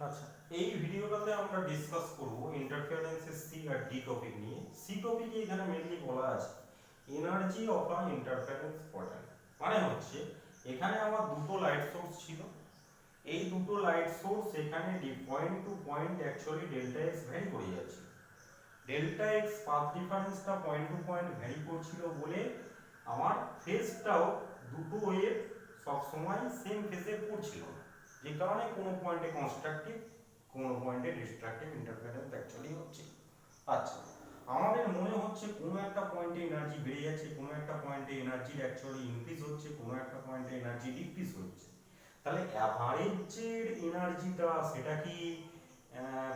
আচ্ছা, এই ভিডিওটাতে আমরা ডিসকাস করব ইন্টারফারেন্সের সি আর ডি টপিক নিয়ে। সি টপিকে এখানে মেইনলি বলা আছে energy of a interference pattern. মানে হচ্ছে এখানে আমার দুটো লাইট সোর্স ছিল, এই দুটো লাইট সোর্স এখানে point to point actually delta X vary করে যাচ্ছে। ডেল্টা এক্স পাথ ডিফারেন্সটা পয়েন্ট টু পয়েন্ট ভ্যারি করছিল বলে আমার ফেজটাও দুটো ওয়েভ সবসময় সেম ফেজে পড়ছিল না, যে কারণে কোনো পয়েন্টে কনস্ট্রাকটিভ কোনো পয়েন্টে ডিস্ট্রাকটিভ ইন্টারফারেন্স অ্যাকচুয়ালি হচ্ছে। আচ্ছা, আমাদের মনে হচ্ছে কোনো একটা পয়েন্টে এনার্জি বেড়ে যাচ্ছে, কোনো একটা পয়েন্টে এনার্জি অ্যাকচুয়ালি ইনক্রিজ হচ্ছে, কোনো একটা পয়েন্টে এনার্জি ডিক্রিজ হচ্ছে। তাহলে অ্যাভারেজের এনার্জিটা সেটা কি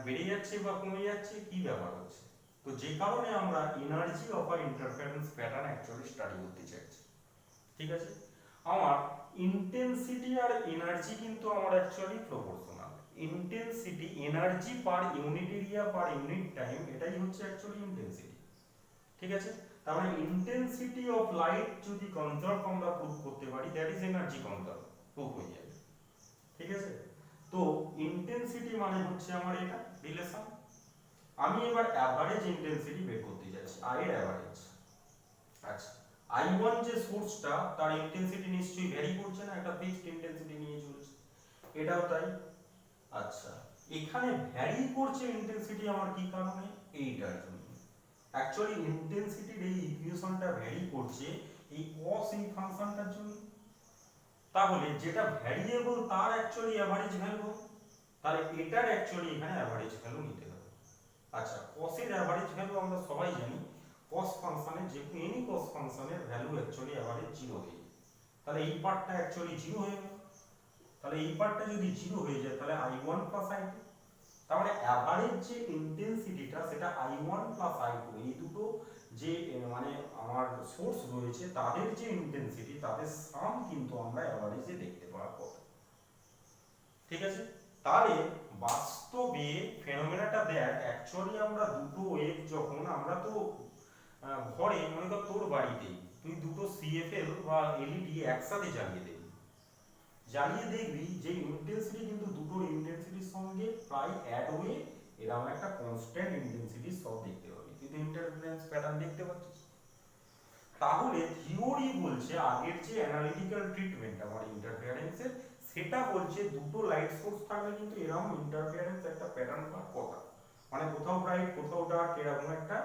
বেড়ে যাচ্ছে বা কমে যাচ্ছে, কি ব্যাপার হচ্ছে? তো যে কারণে আমরা energy of a interference pattern actually study করতে চাইছি। ঠিক আছে, আমার ইন্টেন্সিটি আর এনার্জি কিন্তু আমার actually proportional. Intensity energy per unit area per unit time, এটাই হচ্ছে অ্যাকচুয়ালি ইন্টেন্সিটি। ঠিক আছে, তার মানে ইন্টেন্সিটি অফ লাইট যদি কনজার্ভ আমরা প্রুভ করতে পারি, that is energy conserve prove হয়ে যাবে। ঠিক আছে, তো ইন্টেন্সিটি মানে হচ্ছে আমার এটা রিলেশন। আমি এবার অ্যাভারেজ ইন্টেন্সিটি বের করতে যাচ্ছি, আই এর অ্যাভারেজ। আচ্ছা, I1 যে সোর্সটা তার ইন্টেন্সিটি নিশ্চয়ই ভ্যারি করছে না, একটা ফিক্সড ইন্টেন্সিটি নিয়ে চলছে, এটাও তাই। আচ্ছা, এখানে ভ্যারি করছে ইন্টেন্সিটি আমার কি কারণে? এইটার জন্য। অ্যাকচুয়ালি ইন্টেন্সিটির এই ইকুয়েশনটা ভ্যারি করছে এই cos এই ফাংশনটার জন্য। তাহলে যেটা ভ্যারিয়েবল তার অ্যাকচুয়ালি অ্যাভারেজ ভ্যালু, তাহলে এটার অ্যাকচুয়ালি এখানে অ্যাভারেজ ভ্যালু নিতে হবে। আচ্ছা, cos এর অ্যাভারেজ ভ্যালু আমরা সবাই জানি, cos ফাংশনের যে এনি cos ফাংশনের ভ্যালু অ্যাকচুয়ালি অ্যাভারেজ 0 হয়ে যায়। তাহলে এই পার্টটা অ্যাকচুয়ালি 0 হয়ে গেল। তাহলে এই পার্টটা যদি 0 হয়ে যায় তাহলে I1 প্লাস I2, তার মানে অ্যাভারেজ যে ইন্টেন্সিটিটা সেটা I1 প্লাস I2, এই দুটো যে মানে আমার সোর্স রয়েছে তাদের যে ইন্টেন্সিটি তাদের সাম কিন্তু আমরা অ্যাভারেজে দেখতে পাওয়ার কথা। ঠিক আছে, তাহলে বাস্তবে ফেনোমেনাটা দেখ, অ্যাকচুয়ালি আমরা দুটো ওয়েভ যখন আমরা তো ঘরে মনে কর তোর বাড়িতেই তুই দুটো সিএফএল বা এলইডি একসাথে জ্বালিয়ে দেখবি যে ইন্টেন্সিটি কিন্তু দুটো ইন্টেন্সিটির সঙ্গে প্রায় অ্যাড হয়ে এরকম একটা কনস্ট্যান্ট ইন্টেন্সিটি সব দেখতে পাবি। তুই তো ইন্টারফারেন্স প্যাটার্ন দেখতে পাচ্ছিস। তাহলে থিওরি বলছে আগের যে অ্যানালিটিক্যাল ট্রিটমেন্ট আমার ইন্টারফারেন্সের, সেটা বলছে দুটো লাইট সোর্স থাকলে কিন্তু এরকম ইন্টারফারেন্স একটা প্যাটার্ন হওয়ার কথা, মানে কোথাও ব্রাইট কোথাও ডার্ক এরকম একটা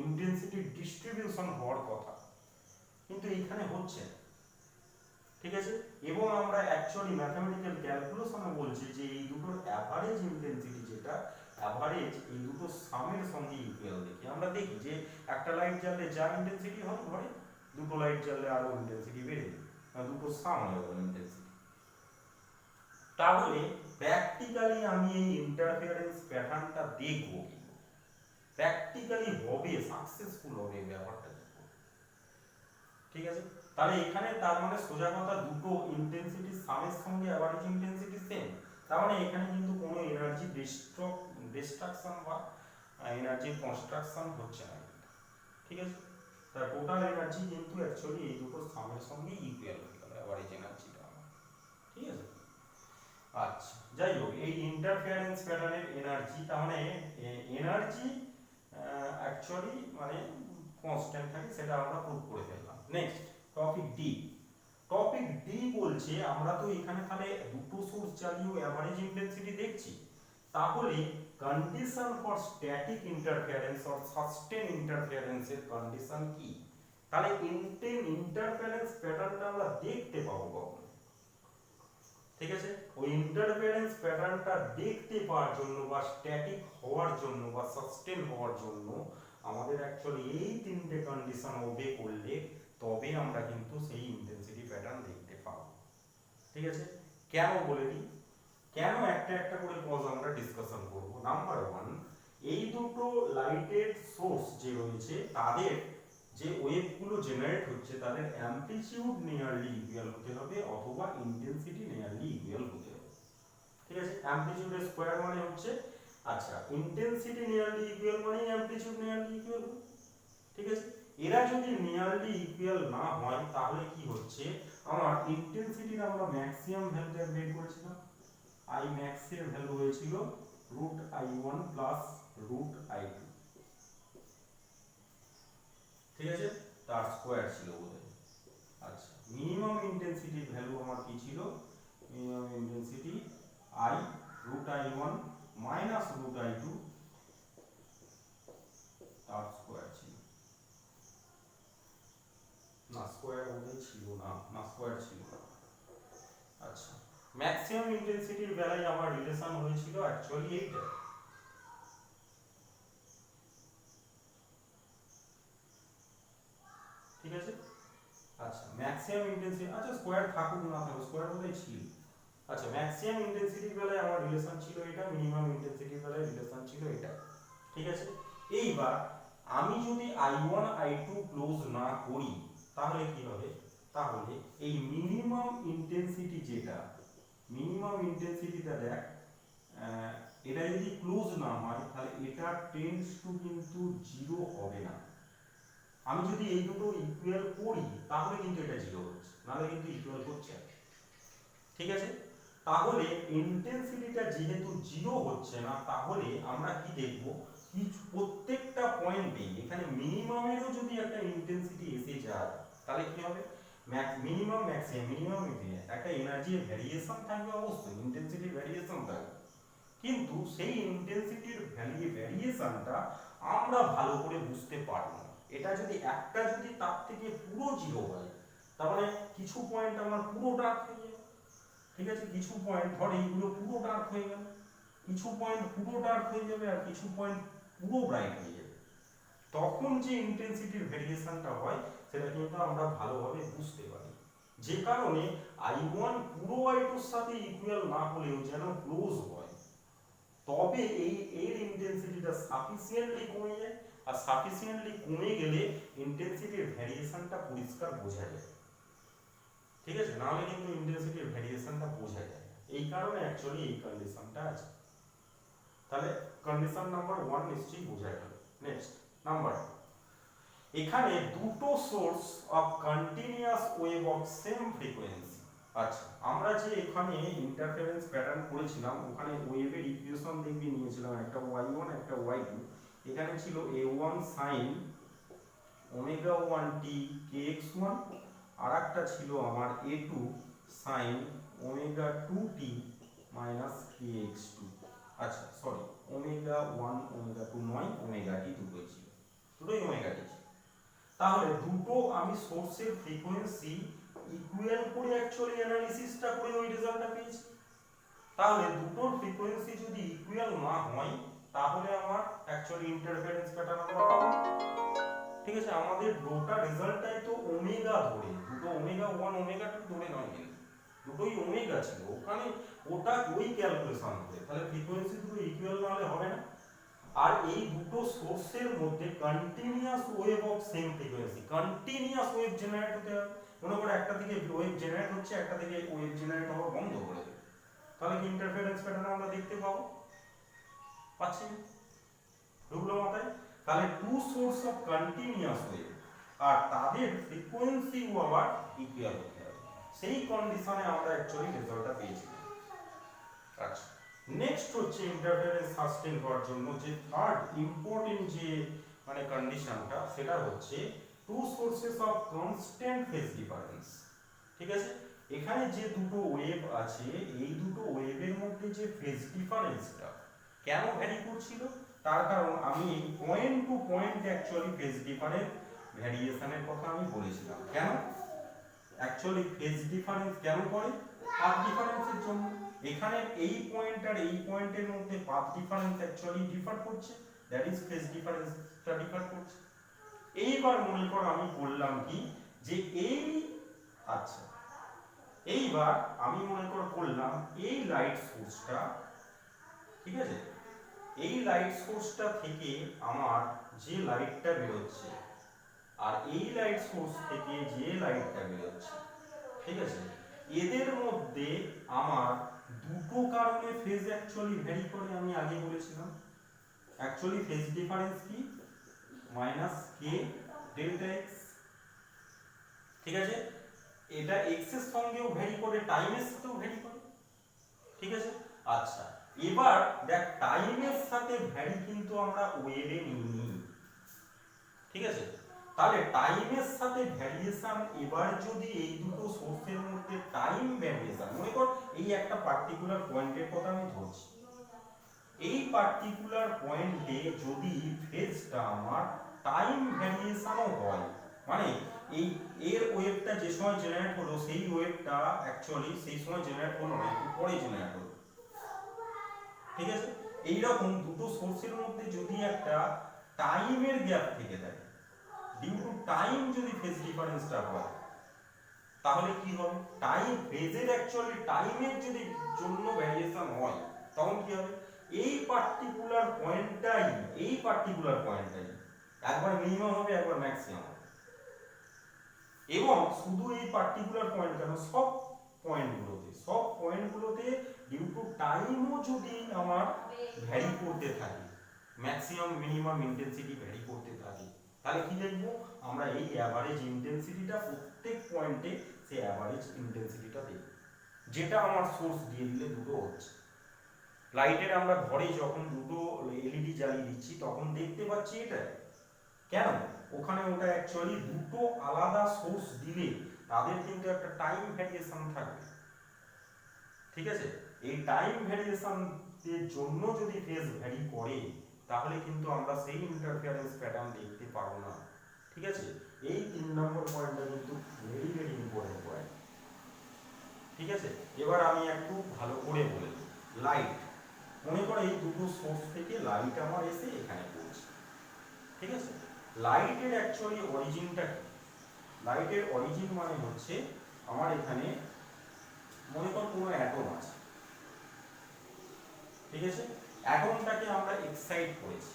ইন্টেন্সিটি ডিস্ট্রিবিউশন হওয়ার কথা, কিন্তু এইখানে হচ্ছে না। ঠিক আছে, এবং আমরা অ্যাকচুয়ালি ম্যাথমেটিক্যাল ক্যালকুলেশনে বলছি যে এই দুটোর অ্যাভারেজ ইন্টেন্সিটি যেটা অ্যাভারেজ এই দুটো সামের সঙ্গে ইকুয়াল দেখি। আমরা দেখি যে একটা লাইট জ্বাললে যা ইন্টেন্সিটি হয় ঘরে, দুটো লাইট জ্বাললে আরো ইন্টেন্সিটি বেড়ে যায়, দুটো সাম হয়ে গেল ইন্টেন্সিটি। তাহলে প্র্যাকটিক্যালি আমি এই ইন্টারফারেন্স প্যাটার্নটা দেখব কি, প্র্যাকটিক্যালি হবে সাকসেসফুল হবে ব্যাপারটা। ঠিক আছে, তাহলে এখানে তার মানে সোজা কথা দুটো ইন্টেন্সিটি সামের সঙ্গে অ্যাভারেজ ইন্টেন্সিটি সেম, তার মানে এখানে কিন্তু কোনো এনার্জি ডিস্ট্রাকশন বা এনার্জি কনস্ট্রাকশন হচ্ছে না। ঠিক আছে, তার টোটাল এনার্জি কিন্তু অ্যাকচুয়ালি এই দুটো সামের সঙ্গে ইকুয়াল হয়ে গেল অ্যাভারেজ এনার্জিটা। ঠিক আছে, আচ্ছা যাই হোক, এই ইন্টারফারেন্স প্যাটার্নের এনার্জি তার মানে এনার্জি অ্যাকচুয়ালি মানে কনস্ট্যান্ট থাকে, সেটা আমরা প্রুভ করে ফেললাম। Next topic D. Topic D বলছে আমরা তো এখানে তাহলে দুটো সোর্স জ্বালিয়েও এভারেজ ইন্টেন্সিটি দেখছি, তাহলে condition for static interference or sustain ইন্টারফারেন্সের কন্ডিশন কি? তাহলে ইন্টারফারেন্স প্যাটার্নটা আমরা দেখতে পাবো কখন? ঠিক আছে, ওই ইন্টারফারেন্স প্যাটার্নটা দেখতে পাওয়ার জন্য বা স্ট্যাটিক হওয়ার জন্য বা সাস্টেন হওয়ার জন্য আমাদের অ্যাকচুয়ালি এই তিনটে কন্ডিশন ওবে করলে তবে আমরা কিন্তু সেই ইন্টেন্সিটি প্যাটার্ন দেখতে পাবো। ঠিক আছে, কেন বলে দিই, কেন একটা একটা করে কজ আমরা ডিসকাশন করব। নাম্বার 1, এই দুটো লাইটের সোর্স যে রয়েছে তাদের যে ওয়েভগুলো জেনারেট হচ্ছে তাদের অ্যামপ্লিটিউড নিয়ারলি ইকুয়াল হতে হবে অথবা ইন্টেন্সিটি নিয়ারলি ইকুয়াল হতে হবে। ঠিক আছে, অ্যামপ্লিটিউডের স্কয়ার মানে হচ্ছে, আচ্ছা ইন্টেন্সিটি নিয়ারলি ইকুয়াল মানে অ্যামপ্লিটিউড নিয়ারলি ইকুয়াল। ঠিক আছে, এরা যদি নিয়ারলি ইকুয়াল না হয় তাহলে কি হচ্ছে, আমার ইন্টেন্সিটির আমরা ম্যাক্সিমাম ভ্যালুটা বের করেছিলাম I max এর ভ্যালু হয়েছিল √i1 প্লাস √i2, ঠিক আছে, তার স্কয়ার ছিল বোধহয়। আচ্ছা, মিনিমাম ইন্টেন্সিটির ভ্যালু আমার কি ছিল? Minimum intensity i √i1 minus √i2 তার স্কয়ার ছিল, না স্কয়ার বোধহয় ছিল না, না স্কয়ার ছিল না। আচ্ছা, ম্যাক্সিমাম ইন্টেন্সিটির বেলায় আমার রিলেশন হয়েছিল অ্যাকচুয়ালি এইটা, ঠিক আছে। আচ্ছা, ম্যাক্সিমাম ইন্টেন্সিটি, আচ্ছা স্কয়ার থাকুক না থাকুক, স্কয়ার বোধহয় ছিল। আচ্ছা, ম্যাক্সিমাম ইন্টেন্সিটির বেলায় আমার রিলেশন ছিল এটা, মিনিমাম ইন্টেন্সিটির বেলায় রিলেশন ছিল এটা, ঠিক আছে। এইবার আমি যদি i1 i2 ক্লোজ না করি তাহলে কি হবে? তাহলে এই মিনিমাম ইন্টেন্সিটি যেটা, মিনিমাম ইন্টেন্সিটিটা দেখ, এটা যদি ক্লোজ না হয় তাহলে এটা টেন্ডস টু কিন্তু জিরো হবে না। আমি যদি এই দুটো ইকুয়াল করি তাহলে কিন্তু এটা জিরো হচ্ছে, নাহলে কিন্তু ইকুয়াল হচ্ছে না, ঠিক আছে। তাহলে ইন্টেন্সিটিটা যেহেতু জিরো হচ্ছে না, তাহলে আমরা কি দেখব, কি প্রত্যেকটা পয়েন্টে এখানে মিনিমামেরও যদি একটা ইন্টেন্সিটি এসে যায় তাহলে কি হবে? মিনিমাম ম্যাক্সিমাম, মিনিমাম একটা এনার্জির ভ্যারিয়েশন থাকবে, অবশ্যই ইন্টেন্সিটির ভ্যারিয়েশন থাকবে, কিন্তু সেই ইন্টেন্সিটির ভ্যারিয়েশনটা আমরা ভালো করে বুঝতে পারবো না। এটা যদি একটা যদি তার থেকে পুরো জিরো হয়, তার মানে কিছু পয়েন্ট আমার পুরো ডার্ক হয়ে যাবে, ঠিক আছে, কিছু পয়েন্ট ধর এইগুলো পুরো ডার্ক হয়ে গেল, কিছু পয়েন্ট পুরো ডার্ক হয়ে যাবে আর কিছু পয়েন্ট পুরো ব্রাইট হয়ে যাবে, তখন যে ইন্টেন্সিটির ভেরিয়েশনটা হয় সেটা কিন্তু আমরা ভালোভাবে বুঝতে পারি। যে কারণে i1 পুরো i2 এর সাথে ইকুয়াল না হলেও যেন ক্লোজ হয়, তবে এর ইন্টেন্সিটিটা সাফিসিয়েন্টলি কমে যায়, আর সাফিসিয়েন্টলি কমে গেলে ইন্টেন্সিটির ভেরিয়েশনটা পরিষ্কার বোঝা যায়, ঠিক আছে, নাহলে কিন্তু ইন্টেন্সিটির ভেরিয়েশনটা বোঝা যায়। এই কারণে অ্যাকচুয়ালি এই কন্ডিশনটা আছে। তাহলে কন্ডিশন নাম্বার 1 নিশ্চয়ই বোঝা গেল। নেক্সট নাম্বার, এখানে দুটো source of continuous wave of same frequency. আচ্ছা, আমরা যে এখানে ইন্টারফারেন্স প্যাটার্ন করেছিলাম ওখানে ওয়েভের ইকুয়েশন দেখবি নিয়েছিলাম, একটা y1 একটা y2, এখানে ছিল a1 sin ω1t kx1, আর একটা ছিল আমার a2 sin ω2t kx2। আচ্ছা সরি, ω1 ω2 নয়, ω t দুটোই ছিল, দুটোই ω t ছিল। তাহলে দুটো আমি সোর্সের ফ্রিকোয়েন্সি ইকুয়াল করে অ্যাকচুয়ালি অ্যানালিসিসটা করে ওই রেজাল্টটা পেয়েছি। তাহলে দুটোর ফ্রিকোয়েন্সি যদি ইকুয়াল না হয় তাহলে আমার অ্যাকচুয়ালি ইন্টারফারেন্স প্যাটার্ন আমরা পাবো, ঠিক আছে। আমাদের দুটো রেজাল্টটাই তো ওমেগা ধরে, দুটো ω1 ω2 ধরে নয়, কিন্তু দুটোই ওমেগা ছিল ওখানে, ওটা ওই ক্যালকুলেশন করে, তাহলে ফ্রিকোয়েন্সি দুটো ইকুয়াল না হলে হবে না। আর এই দুটো সোর্সের মধ্যে continuous wave of same frequency, continuous wave generate হতে হবে। মনে করো একটা থেকে ওয়েভ জেনারেট হচ্ছে, একটা থেকে ওয়েভ জেনারেট হওয়া বন্ধ করে দেবে, তাহলে কি ইন্টারফারেন্স প্যাটার্ন আমরা দেখতে পাবো? পাচ্ছি না? ঢুকলো মাথায়? তাহলে two source of continuous wave আর তাদের ফ্রিকোয়েন্সি আবার ইকুয়াল হতে হবে, সেই কন্ডিশনে আমরা অ্যাকচুয়ালি রেজাল্টটা পেয়েছি। আচ্ছা, নেক্সট হচ্ছে ইন্টারফারেন্স সাস্টেইন করার জন্য যে থার্ড ইম্পর্টেন্ট যে মানে কন্ডিশনটা, সেটা হচ্ছে two sources of constant phase difference, ঠিক আছে। এখানে যে দুটো ওয়েভ আছে, এই দুটো ওয়েভের মধ্যে যে ফেজ ডিফারেন্সটা কেন ভ্যারি করছিল, তার কারণ আমি point to point actually phase difference ভ্যারিয়েশনের কথা আমি বলেছিলাম। কেন অ্যাকচুয়ালি ফেজ ডিফারেন্স কেন করে? পাথ ডিফারেন্সের জন্য। এখানে এই পয়েন্ট আর এই পয়েন্টের মধ্যে পাথ ডিফারেন্স অ্যাকচুয়ালি ডিফার করছে, দ্যাট ইজ ফেজ ডিফারেন্সটা ডিফার করছে। এইবার মনে করো আমি বললাম কি যে এই, আচ্ছা এইবার আমি মনে করো করলাম এই লাইট সোর্সটা, ঠিক আছে, এই লাইট সোর্সটা থেকে আমার যে লাইটটা বেরোচ্ছে আর এই লাইট সোর্স থেকে যে লাইটটা বেরোচ্ছে, ঠিক আছে, এদের মধ্যে আমার দুটো কারণে ফেজ অ্যাকচুয়ালি ভ্যারি করে। আমি আগে বলেছিলাম অ্যাকচুয়ালি ফেজ ডিফারেন্স কি, মাইনাস কে ডেল্টা এক্স, ঠিক আছে। এটা এক্স এর সঙ্গেও ভ্যারি করে, টাইমের সাথেও ভ্যারি করে, ঠিক আছে। আচ্ছা, এবার দেখ টাইমের সাথে ভ্যারি কিন্তু আমরা ওয়েভে নিইনি, ঠিক আছে? তাহলে টাইমের সাথে ভ্যারিয়েশন, এবার যদি এই দুটো সোর্সের মধ্যে টাইম ভ্যারিয়েশন, মনে কর এই একটা পার্টিকুলার পয়েন্টের কথা আমি ধরছি, এই পার্টিকুলার পয়েন্টে যদি ফেজটা আমার টাইম ভ্যারিয়েশনও হয়, মানে এই এর ওয়েভটা যে সময় জেনারেট হলো সেই ওয়েভটা অ্যাকচুয়ালি সেই সময় জেনারেট হলো না, একটু পরে জেনারেট হলো, ঠিক আছে? এইরকম দুটো সোর্সের মধ্যে যদি একটা টাইমের গ্যাপ থেকে থাকে, ডিউ টু টাইম যদি ফেজ ডিফারেন্সটা হয়, তাহলে কি হবে? টাইম ফেজের অ্যাকচুয়ালি টাইমের যদি জন্য ভ্যারিয়েশন হয়, তখন কি হবে? এই পার্টিকুলার পয়েন্টটাই একবার মিনিমাম হবে, একবার ম্যাক্সিমাম হবে। এবং শুধু এই পার্টিকুলার পয়েন্ট কেন, সব পয়েন্টগুলোতে ডিউ টু টাইমও যদি আমার ভ্যারি করতে থাকে, ম্যাক্সিমাম মিনিমাম ইন্টেন্সিটি ভ্যারি করতে থাকে, তাহলে কি দেখব আমরা? এই অ্যাভারেজ ইন্টেন্সিটিটা প্রত্যেক পয়েন্টে সেই অ্যাভারেজ ইন্টেন্সিটিটা দেখব, যেটা আমার সোর্স দিয়ে দিলে দুটো হচ্ছে। লাইটের আমরা ঘরে যখন দুটো এলইডি জ্বালিয়ে দিচ্ছি তখন দেখতে পাচ্ছি এটা কেন? ওখানে ওটা অ্যাকচুয়ালি দুটো আলাদা সোর্স দিলে তাদের কিন্তু একটা টাইম ভ্যারিয়েশন থাকবে, ঠিক আছে? এই টাইম ভ্যারিয়েশন এর জন্য যদি ফেজ ভ্যারি করে, তাহলে কিন্তু আমরা সেই ইন্টারফারেন্স প্যাটার্ন দেখতে পাবো না, ঠিক আছে? এই 3 নম্বর পয়েন্টটা কিন্তু ভেরি ভেরি ইম্পর্টেন্ট পয়েন্ট, ঠিক আছে? এবার আমি একটু ভালো করে বলে দিই। লাইট, মনে করো এই দুটো সোর্স থেকে লাইট আমার এসে এখানে পড়ছে, ঠিক আছে? লাইটের অ্যাকচুয়ালি অরিজিনটা কি? লাইটের অরিজিন মানে হচ্ছে আমার এখানে মনে কর কোনো অ্যাটম আছে, ঠিক আছে? অ্যাটমটাকে আমরা এক্সাইট করেছি,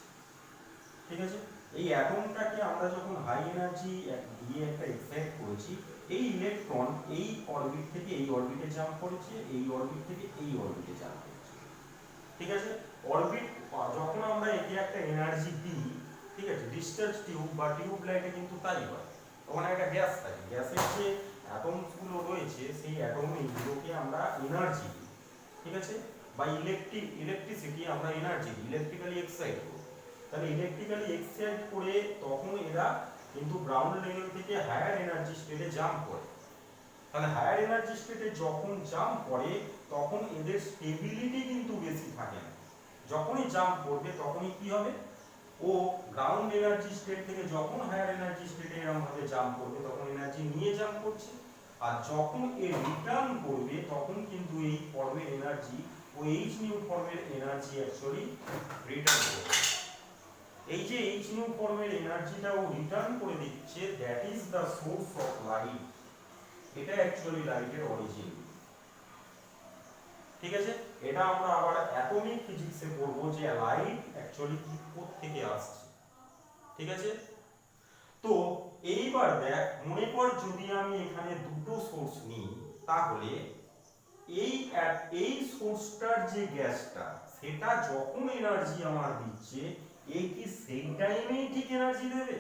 ঠিক আছে? এই অ্যাটমটাকে আমরা যখন হাই এনার্জি দিয়ে একটা এক্সাইট করেছি, এই ইলেকট্রন এই অরবিট থেকে এই অরবিটে জাম্প করেছে, এই অরবিট থেকে এই অরবিটে জাম্প করেছে, ঠিক আছে? অরবিট যখন আমরা একে একটা এনার্জি দিই, ঠিক আছে, ডিসচার্জ টিউব বা টিউব লাইটে কিন্তু তাই হয়, ওখানে একটা গ্যাস থাকে, গ্যাসের যে অ্যাটমস গুলো রয়েছে সেই অ্যাটমগুলোকে আমরা এনার্জি দিই, ঠিক আছে? বা ইলেকট্রিসিটি আমরা এনার্জি দিই, ইলেকট্রিক্যালি এক্সাইট করি। তাহলে ইলেকট্রিক্যালি এক্সাইট করে তখন এরা কিন্তু গ্রাউন্ড লেভেল থেকে হায়ার এনার্জি স্টেটে জাম্প করে। তাহলে হায়ার এনার্জি স্টেটে যখন জাম্প করে তখন এদের স্টেবিলিটি কিন্তু বেশি থাকে না, যখনই জাম্প করবে তখনই কি হবে? ও গ্রাউন্ড এনার্জি স্টেট থেকে যখন হায়ার এনার্জি স্টেটে এরকম ভাবে জাম্প করবে তখন এনার্জি নিয়ে জাম্প করছে, আর যখন এ রিটার্ন করবে তখন কিন্তু এই ফর্মের এনার্জি ও এইচ নিউ ফর্মের এনার্জি অ্যাকচুয়ালি রিটার্ন করবে। এই যে এইচ নিউ ফর্মের এনার্জিটা ও রিটার্ন করে দিচ্ছে, that is the source of light. এটা অ্যাকচুয়ালি লাইটের অরিজিন, ঠিক আছে? এটা আমরা আবার অ্যাটমিক ফিজিক্সে পড়বো যে লাইট অ্যাকচুয়ালি কি কোথা থেকে আসছে, ঠিক আছে? তো এইবার দেখ, মনে কর যদি আমি এখানে দুটো সোর্স নিই, তাহলে এই সোর্সটার যে গ্যাসটা সেটা যখন এনার্জি আমার দিচ্ছে, এ কি সেই টাইমেই ঠিক এনার্জি দেবে?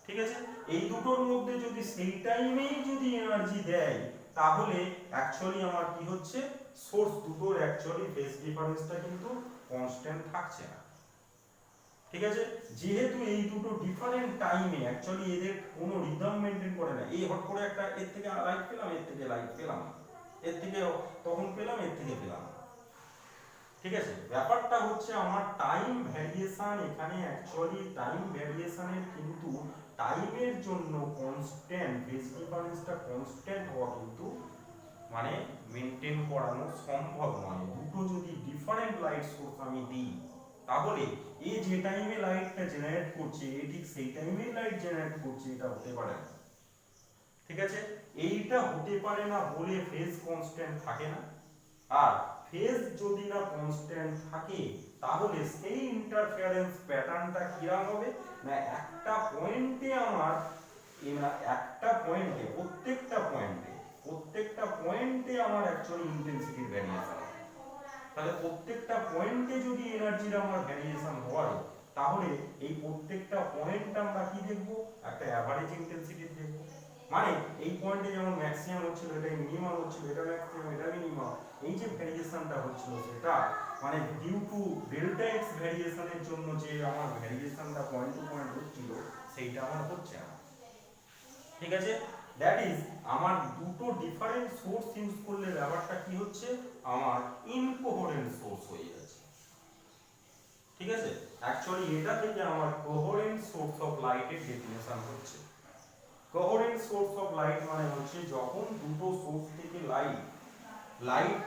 ঠিক আছে? এই দুটোর মধ্যে যদি সেই টাইমেই যদি এনার্জি দেয়, তাহলে অ্যাকচুয়ালি আমার কি হচ্ছে? সোর্স দুটোর অ্যাকচুয়ালি ফেজ ডিফারেন্সটা কিন্তু কনস্ট্যান্ট থাকছে না, ঠিক আছে? যেহেতু এই দুটো ডিফারেন্ট টাইমে অ্যাকচুয়ালি এদের কোনো রিদম মেইনটেইন করে না, এই হট করে একটা এর থেকে লাইট পেলাম, এর থেকে লাইট পেলাম, এর থেকে তখন পেলাম, এর থেকে পেলাম, ঠিক আছে? ব্যাপারটা হচ্ছে আমার টাইম ভ্যারিয়েশন, এখানে অ্যাকচুয়ালি টাইম ভ্যারিয়েশনের কিন্তু টাইমের জন্য কনস্ট্যান্ট ফেজ ডিফারেন্সটা কনস্ট্যান্ট হওয়া কিন্তু মানে মেইনটেইন করানো সম্ভব নয়। দুটো যদি ডিফারেন্ট লাইট সোর্স আমি দিই, তাহলে এই যে টাইমে লাইটটা জেনারেট করছে এই ঠিক সেই টাইমেই লাইট জেনারেট করছে, এটা হতে পারে না, ঠিক আছে? এইটা হতে পারে না বলে ফেজ কনস্ট্যান্ট থাকে না। আর ফেজ যদি না কনস্ট্যান্ট থাকে তাহলে সেই ইন্টারফারেন্স প্যাটার্নটা কিরকম হবে না, একটা পয়েন্টে আমার একটা পয়েন্টে প্রত্যেকটা পয়েন্টে আমার অ্যাকচুয়ালি ইন্টেন্সিটির ভ্যারিয়েশন। তাহলে প্রত্যেকটা পয়েন্টে যদি এনার্জির আমার ভ্যারিয়েশন হয়, তাহলে এই প্রত্যেকটা পয়েন্ট আমরা কি দেখব? একটা অ্যাভারেজ ইন্টেন্সিটি দেখব। মানে এই পয়েন্টে যেমন ম্যাক্সিমাম হচ্ছিল, এটা মিনিমাম হচ্ছিল, এটা ম্যাক্সিমাম, এটা মিনিমাম, এই যে ভ্যারিয়েশনটা হচ্ছিল সেটা মানে ডিউ টু ডেল্টা এক্স ভ্যারিয়েশনের জন্য যে আমার ভ্যারিয়েশনটা পয়েন্ট টু পয়েন্ট হচ্ছিল সেইটা আমার হচ্ছে না। ঠিক আছে, দ্যাট ইজ আমার দুটো ডিফারেন্ট সোর্স ইউজ করলে ব্যাপারটা কি হচ্ছে, আমার ইনকোহেরেন্ট সোর্স হয়ে যাচ্ছে। ঠিক আছে, অ্যাকচুয়ালি এটা থেকে আমার কোহেরেন্ট সোর্স অফ লাইটের ডেফিনেশন হচ্ছে। কোহেরেন্ট সোর্স অফ লাইট মানে হচ্ছে যখন দুটো সোর্স থেকে লাইট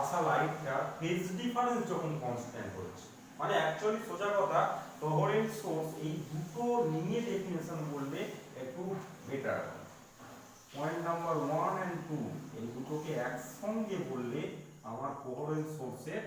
আসা লাইটটা ফেজ ডিফারেন্স যখন কনস্ট্যান্ট হচ্ছে, মানে অ্যাকচুয়ালি সোজা কথা কোহেরেন্ট সোর্স এই দুটো নিয়ে ডেফিনেশন বললে একটু বেটার। পয়েন্ট নাম্বার 1 এন্ড 2 এই দুটোকে একসঙ্গে বললে আমার কোহেরেন্ট সোর্সের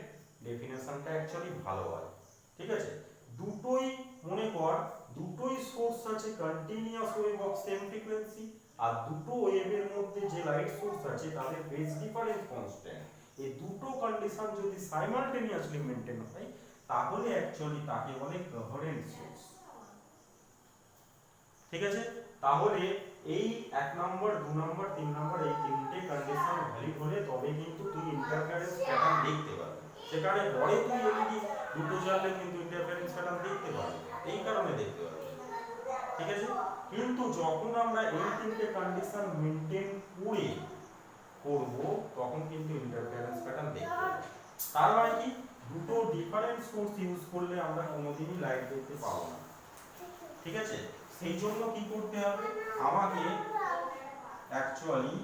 ডেফিনেশনটা অ্যাকচুয়ালি ভালো হয়। ঠিক আছে, দুটোই মনে কর দুটোই সোর্স আছে continuous wave of same frequency, আর দুটো ওয়েভের মধ্যে যে লাইট সোর্স আছে তাদের ফেজ ডিফারেন্স কনস্ট্যান্ট। এই দুটো কন্ডিশন যদি সাইমালটেনিয়াসলি মেইনটেইন হয় তাহলে অ্যাকচুয়ালি তাকে বলে কোহেরেন্ট সোর্স। ঠিক আছে, তাহলে এই 1 নম্বর 2 নম্বর 3 নম্বর এই তিনটে কন্ডিশন ভ্যালিড হলে তবে কিন্তু তুই ইন্টারফারেন্স প্যাটার্ন দেখতে পাবি। সেখানে পরে তুই এলইডি দুটো জ্বাললে কিন্তু ইন্টারফারেন্স প্যাটার্ন দেখতে পাবি, এই কারণে দেখতে পাবি। ঠিক আছে, কিন্তু যখন আমরা এই তিনটে কন্ডিশন মেইনটেইন করে করব তখন কিন্তু ইন্টারফারেন্স প্যাটার্ন দেখতে পাবো। তার মানে কি, দুটো ডিফারেন্ট সোর্স ইউজ করলে আমরা কোনোদিনই লাইট দেখতে পাবো না। ঠিক আছে, সেই জন্য কি করতে হবে, আমাকে অ্যাকচুয়ালি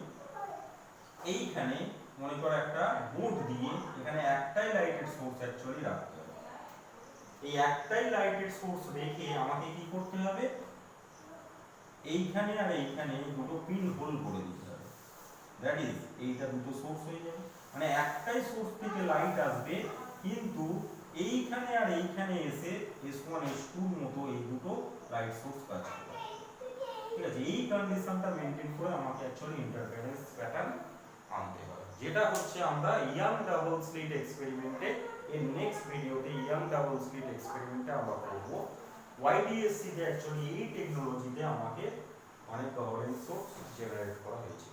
এইখানে মনে করো একটা বোর্ড দিয়ে এখানে একটাই লাইটের সোর্স অ্যাকচুয়ালি রাখতে হবে। এই একটাই লাইটের সোর্স রেখে আমাকে কি করতে হবে, এইখানে আর এইখানে দুটো পিন হোল করে দিতে হবে। দ্যাট ইজ এইটা দুটো সোর্স হয়ে যাবে, মানে একটাই সোর্স থেকে লাইট আসবে কিন্তু এইখানে আর এইখানে এসে S1 S2 এর মতো এই দুটো লাইট সোর্স কাজ করবে। ঠিক আছে, এই কন্ডিশনটা মেইনটেইন করে আমাকে অ্যাকচুয়ালি ইন্টারফারেন্স প্যাটার্ন আনতে হবে, যেটা হচ্ছে আমরা ইয়াং ডাবল স্লিট এক্সপেরিমেন্টে এর নেক্সট ভিডিওতে ইয়াং ডাবল স্লিট এক্সপেরিমেন্টে আমরা করব। YDSC তে অ্যাকচুয়ালি এই টেকনোলজিতে আমাকে অনেক কোহেরেন্ট সোর্স জেনারেট করা হয়েছে।